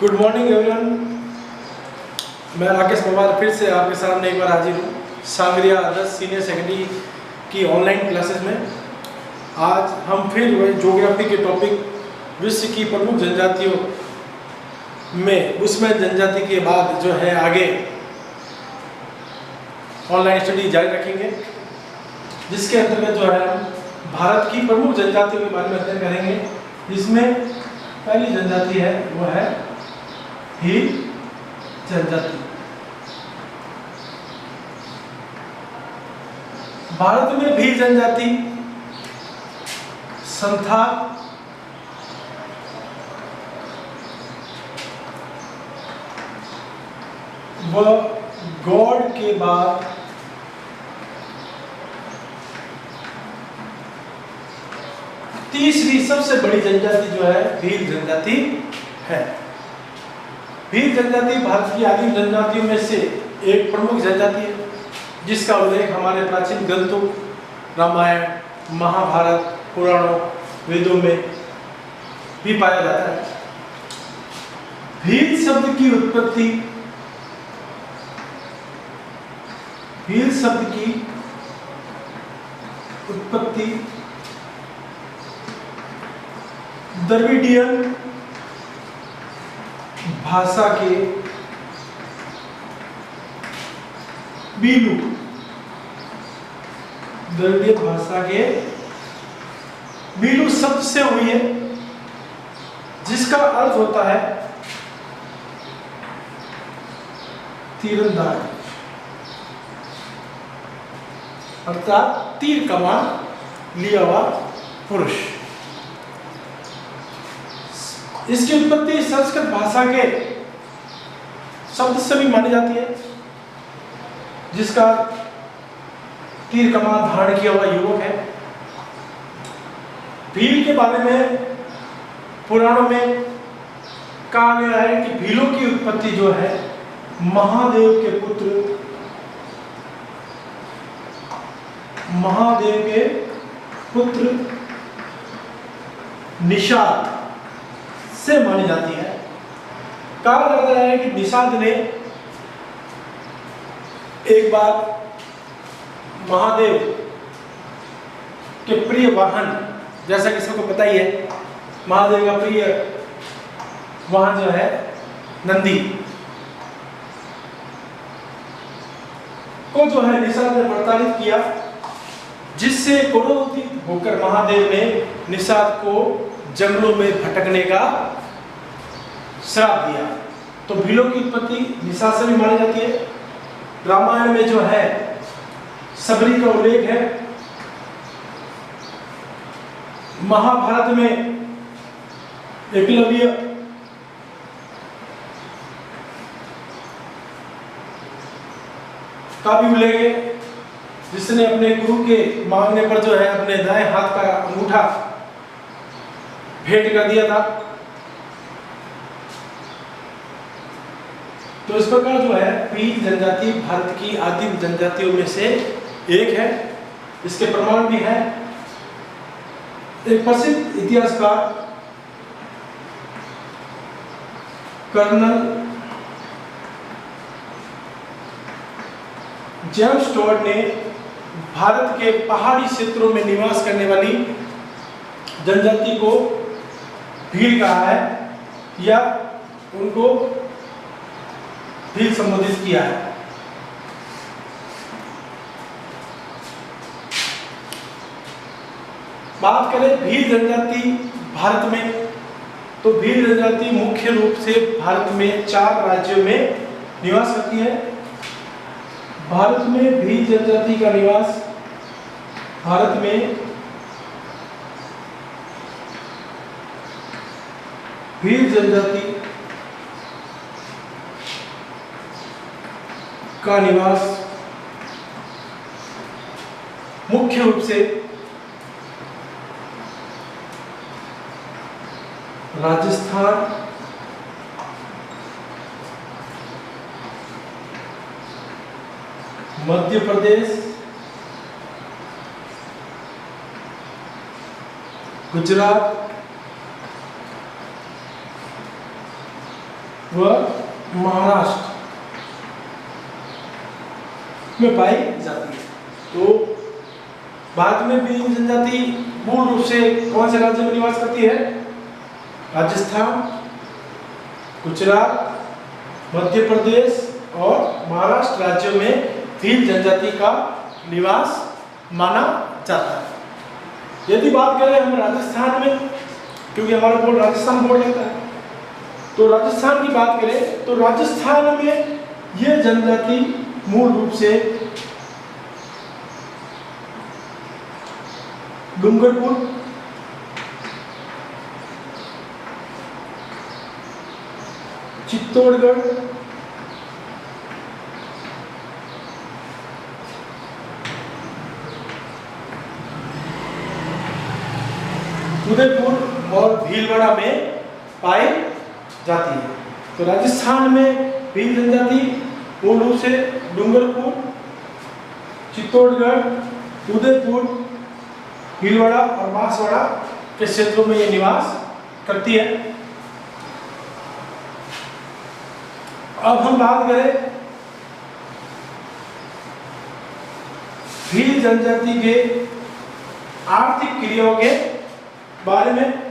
Good morning everyone. मैं राकेश पवार फिर से आपके सामने एक बार हाजिर हूँ सांगरिया आदर्श सीनियर सेकेंडरी की ऑनलाइन क्लासेस में। आज हम फिर वही ज्योग्राफी के टॉपिक विश्व की प्रमुख जनजातियों में उसमें जनजाति के बाद जो है आगे ऑनलाइन स्टडी जारी रखेंगे, जिसके अंतर्गत जो है हम भारत की प्रमुख जनजातियों के बारे में अध्ययन करेंगे। जिसमें पहली जनजाति है वो है भील जनजाति। भारत में भील जनजाति संथाल, व गौड़ के बाद तीसरी सबसे बड़ी जनजाति जो है भील जनजाति है। भील जनजाति भारत की आदिम जनजातियों में से एक प्रमुख जनजाति है, जिसका उल्लेख हमारे प्राचीन ग्रंथों रामायण, महाभारत, पुराणों, वेदों में भी पाया जाता है। भील शब्द की उत्पत्ति द्रविडियन भाषा के बीलू शब्द से हुई है, जिसका अर्थ होता है तीरंदाज, अर्थात तीर कमान लिया हुआ पुरुष। इसकी उत्पत्ति संस्कृत भाषा के शब्द से भी मानी जाती है, जिसका तीर कमान धारण किया हुआ युवक है। भील के बारे में पुराणों में कहा गया है कि भीलों की उत्पत्ति जो है महादेव के पुत्र निषाद से मानी जाती है। कहा जाता है कि निषाद ने एक बार महादेव के प्रिय वाहन, जैसा कि सबको पता ही है, महादेव का प्रिय वाहन जो है नंदी को जो है निषाद ने प्रताड़ित किया, जिससे क्रोधित होकर महादेव ने निषाद को जंगलों में भटकने का श्राप दिया। तो भीलों की उत्पत्ति निषाद से भी मानी जाती है। रामायण में जो है सबरी का उल्लेख है। महाभारत में एकलव्य का भी उल्लेख है, जिसने अपने गुरु के मांगने पर जो है अपने दाएं हाथ का अंगूठा भेंट कर दिया था। तो इस प्रकार जो है भील जनजाति भारत की आदिम जनजातियों में से एक है। इसके प्रमाण भी है। एक प्रसिद्ध इतिहासकार कर्नल जेम्स टॉड ने भारत के पहाड़ी क्षेत्रों में निवास करने वाली जनजाति को भील कहा है, या उनको भील संबोधित किया है। बात करें भील जनजाति भारत में, तो भील जनजाति मुख्य रूप से भारत में 4 राज्यों में निवास करती है। भारत में भील जनजाति का निवास भारत में भील जनजाति का निवास मुख्य रूप से राजस्थान, मध्य प्रदेश, गुजरात, व महाराष्ट्र में पाई जाती है। तो भारत में भील जनजाति मूल रूप से कौन से राज्य में निवास करती है? राजस्थान, गुजरात, मध्य प्रदेश और महाराष्ट्र राज्यों में भील जनजाति का निवास माना जाता है। यदि बात करें हम राजस्थान में, क्योंकि हमारा बोर्ड राजस्थान बोर्ड लगता है, तो राजस्थान की बात करें तो राजस्थान में यह जनजाति मूल रूप से डूंगरपुर, चित्तौड़गढ़, उदयपुर और भीलवाड़ा में पाई जाती है। तो राजस्थान में भील जनजाति मूल रूप से डूंगरपुर, चित्तौड़गढ़, उदयपुर, भीलवाड़ा और बांसवाड़ा के क्षेत्रों में ये निवास करती है। अब हम बात करें भील जनजाति के आर्थिक क्रियाओं के बारे में।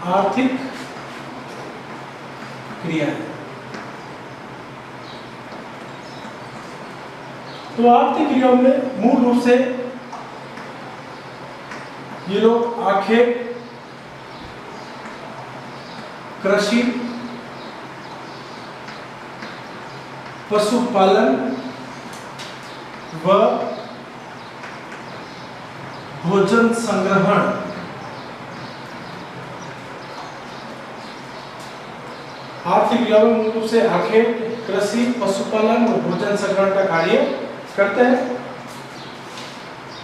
आर्थिक क्रिया, तो आर्थिक क्रियाओं में मूल रूप से ये लोग आखेट, कृषि, पशुपालन व भोजन संग्रहण आर्थिक क्रियाओं में मूल रूप से आखेट, कृषि, पशुपालन और भोजन संग्रहण का कार्य करते हैं।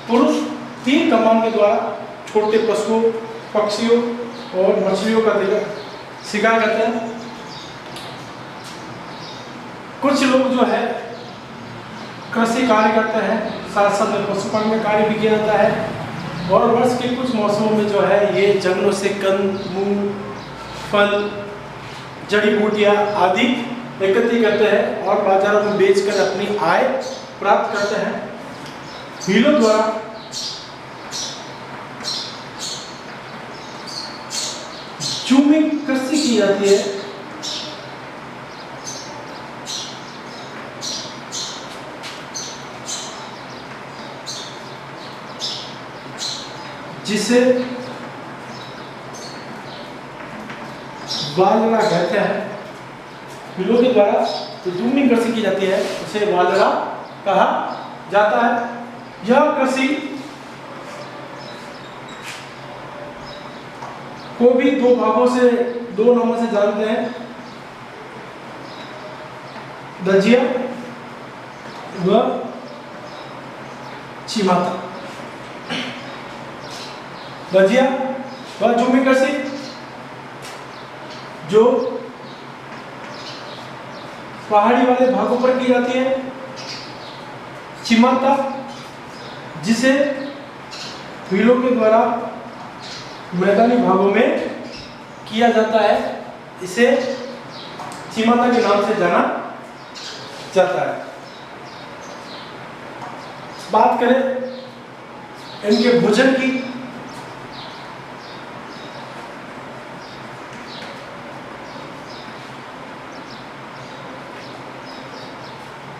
पुरुष तीर कमान के द्वारा छोटे पशुओं, पक्षियों और मछलियों का शिकार करते हैं। कुछ लोग जो है कृषि कार्य करते हैं, साथ साथ में पशुपालन में कार्य भी किया जाता है। और वर्ष के कुछ मौसमों में जो है ये जंगलों से कंद, मूल, फल, जड़ी बूटियां आदि एकत्रित करते हैं और बाजारों में बेचकर अपनी आय प्राप्त करते हैं। भीलों द्वारा जूमिंग कृषि की जाती है, जिसे वालरा कहते हैं। भीलों के द्वारा जो जूमिंग कृषि की जाती है उसे वालरा कहा जाता है। यह कृषि को भी दो नामों से जानते हैं, दजिया व चिमाता। दजिया व जूमिंग कृषि जो पहाड़ी वाले भागों पर की जाती है, चिमाता जिसे भीलों के द्वारा मैदानी भागों में किया जाता है, इसे चिमाता के नाम से जाना जाता है। बात करें इनके भोजन की,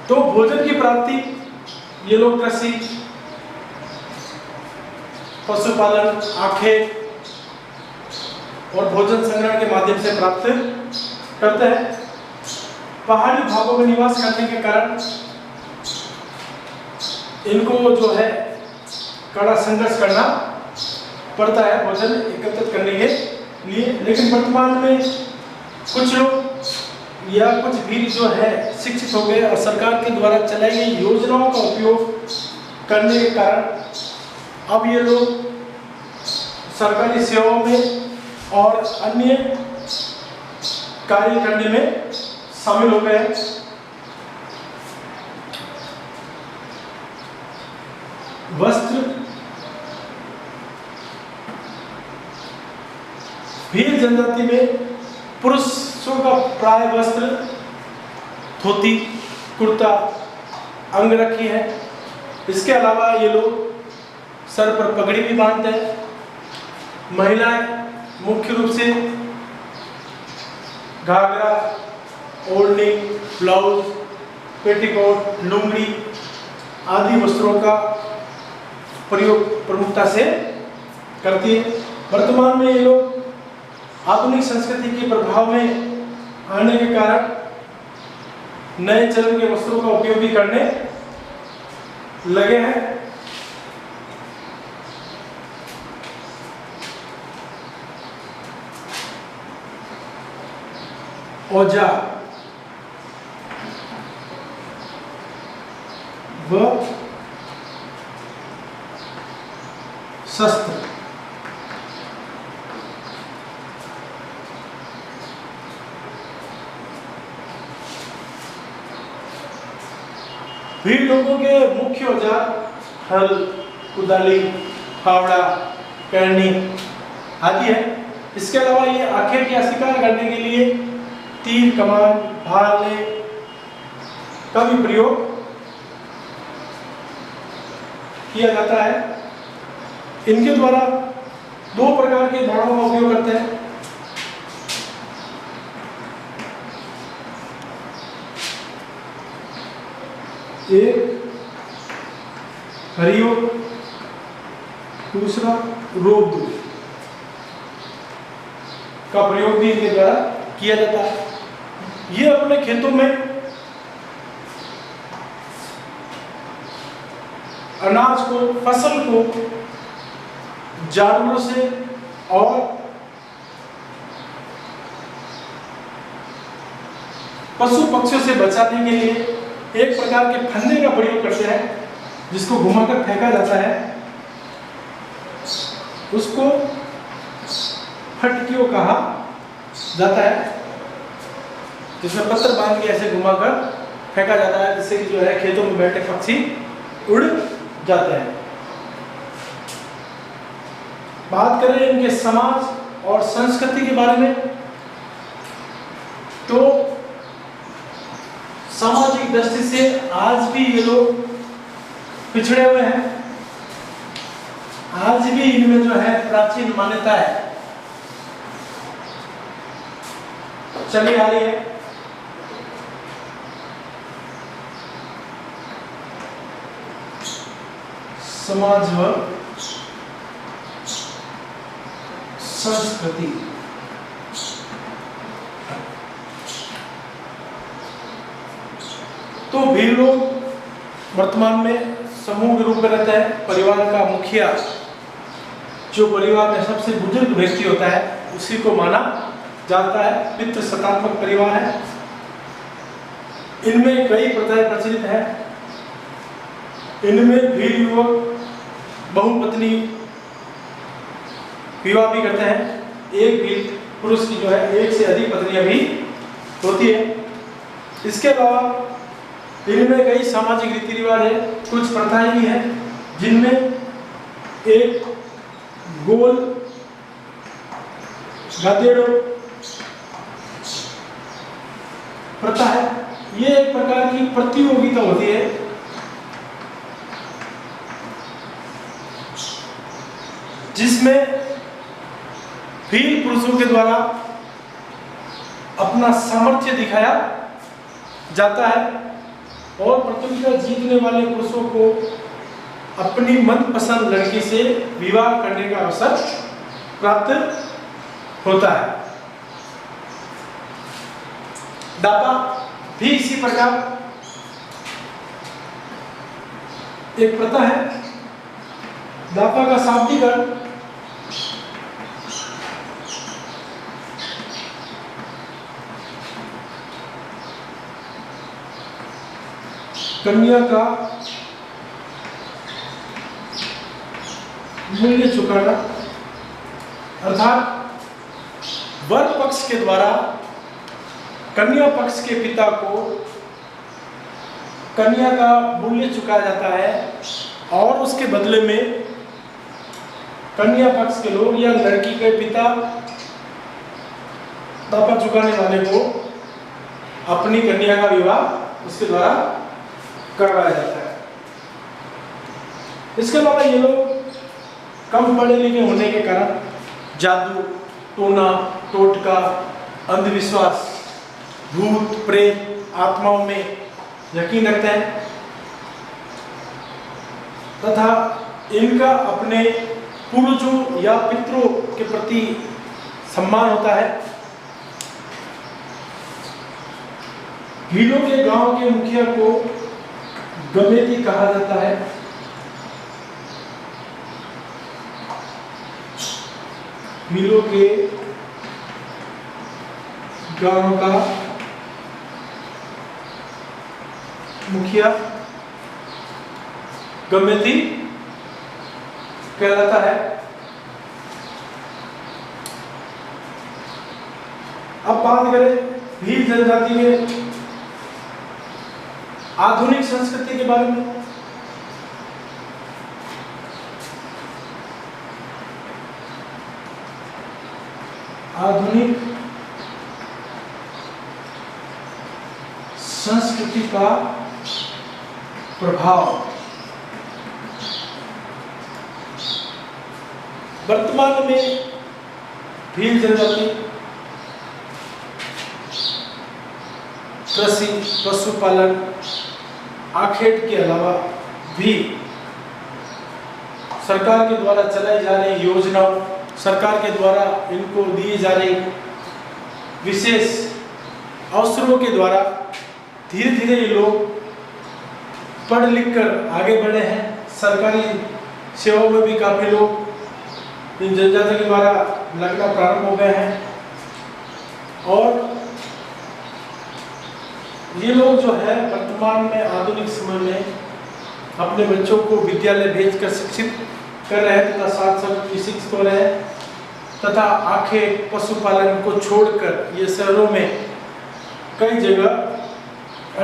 तो भोजन की प्राप्ति ये लोग कृषि, पशुपालन, आखेट और भोजन संग्रहण के माध्यम से प्राप्त करते हैं। पहाड़ी भागों में निवास करने के कारण इनको जो है कड़ा संघर्ष करना पड़ता है भोजन एकत्रित करने के लिए। लेकिन वर्तमान में कुछ लोग या कुछ भी जो है शिक्षित हो गए और सरकार के द्वारा चलाई गई योजनाओं का उपयोग करने के कारण अब ये लोग सरकारी सेवाओं में और अन्य कार्य करने में शामिल हो गए हैं। वस्त्र, भील जनजाति में पुरुषों का प्राय वस्त्र धोती, कुर्ता, अंगरखी है। इसके अलावा ये लोग सर पर पगड़ी भी बांधते हैं। महिलाएं मुख्य रूप से घाघरा, ओढ़नी, ब्लाउज, पेटीकोट, लुंगी आदि वस्त्रों का प्रयोग प्रमुखता से करती है। वर्तमान में ये लोग आधुनिक संस्कृति के प्रभाव में आने के कारण नए चलन के वस्त्रों का उपयोग भी करने लगे हैं। औजार व शस्त्र भील लोगों के मुख्य औजार हल, कुदाली, फावड़ा, करनी आदि है। इसके अलावा ये आखेट या शिकार करने के लिए तीर, कमान, भाले का भी प्रयोग किया जाता है। इनके द्वारा दो प्रकार के बाणों का उपयोग करते हैं। एक हरियो, दूसरा रोग का प्रयोग भी इनके द्वारा किया जाता है। ये अपने खेतों में अनाज को, फसल को जानवरों से और पशु पक्षियों से बचाने के लिए एक प्रकार के फंदे का प्रयोग करते हैं, जिसको घुमाकर फेंका जाता है। उसको फटकियों कहा जाता है, जिसमें पत्थर बांध के ऐसे घुमाकर फेंका जाता है, जिससे कि जो है खेतों में बैठे पक्षी उड़ जाते हैं। बात करें इनके समाज और संस्कृति के बारे में, तो सामाजिक दृष्टि से आज भी ये लोग पिछड़े हुए हैं। आज भी इनमें जो है प्राचीन मान्यता है चली आ रही है। समाज व संस्कृति तो भील लोग वर्तमान में समूह के रूप में रहते हैं। परिवार का मुखिया, जो परिवार में सबसे बुजुर्ग व्यक्ति होता है, उसी को माना जाता है। पितृ सत्तात्मक परिवार है। इनमें कई प्रथाएं प्रचलित है। इनमें भील युवक बहुपत्नी विवाह भी करते हैं। एक भील पुरुष की जो है एक से अधिक पत्नियां भी होती है। इसके अलावा इनमें कई सामाजिक रीति रिवाज है, कुछ प्रथाएं भी हैं, जिनमें एक गोल गादेड़ो प्रथा है। ये एक प्रकार की प्रतियोगिता होती है, जिसमें भील पुरुषों के द्वारा अपना सामर्थ्य दिखाया जाता है और प्रतियोगिता जीतने वाले पुरुषों को अपनी मनपसंद लड़की से विवाह करने का अवसर प्राप्त होता है। दापा भी इसी प्रकार एक प्रथा है। दापा का शाब्दिक अर्थ कन्या का मूल्य चुकाना, अर्थात वर पक्ष के द्वारा कन्या पक्ष के पिता को कन्या का मूल्य चुकाया जाता है और उसके बदले में कन्या पक्ष के लोग या लड़की के पिता दापा चुकाने वाले को अपनी कन्या का विवाह उसके द्वारा करवाया जाता है। इसके अलावा ये लोग कम पढ़े लिखे होने के कारण जादू, टोना, टोटका, अंधविश्वास, भूत प्रेत, आत्माओं में यकीन रखते हैं तथा इनका अपने पूर्वजों या पितरों के प्रति सम्मान होता है। भीलों के गांव के मुखिया को गमेती कहा जाता है। भीलों के गांव का मुखिया गमेती कहलाता है। अब बात करें भील जनजाति के आधुनिक संस्कृति के बारे में। आधुनिक संस्कृति का प्रभाव वर्तमान में भील जनजाति कृषि, पशुपालन, आखेट के अलावा भी सरकार के द्वारा चलाई जा रही योजनाओं, सरकार के द्वारा इनको दिए जा रहे विशेष अवसरों के द्वारा धीरे धीरे ये लोग पढ़ लिख कर आगे बढ़े हैं। सरकारी सेवाओं में भी काफ़ी लोग इन जनजाति के द्वारा लगना प्रारंभ हो गए हैं और ये लोग जो है वर्तमान में आधुनिक समय में अपने बच्चों को विद्यालय भेजकर शिक्षित कर रहे हैं तथा साथ साथ शिक्षित हो रहे हैं तथा आखेट, पशुपालन को छोड़कर ये शहरों में कई जगह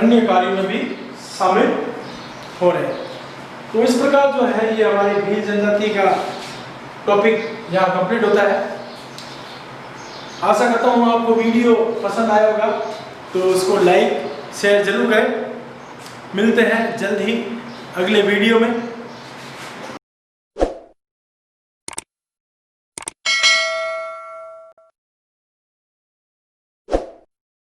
अन्य कार्यों में भी शामिल हो रहे हैं। तो इस प्रकार जो है ये हमारी भील जनजाति का टॉपिक यहाँ कंप्लीट होता है। आशा करता हूँ आपको वीडियो पसंद आया होगा, तो उसको लाइक शेयर जरूर करें। मिलते हैं जल्द ही अगले वीडियो में।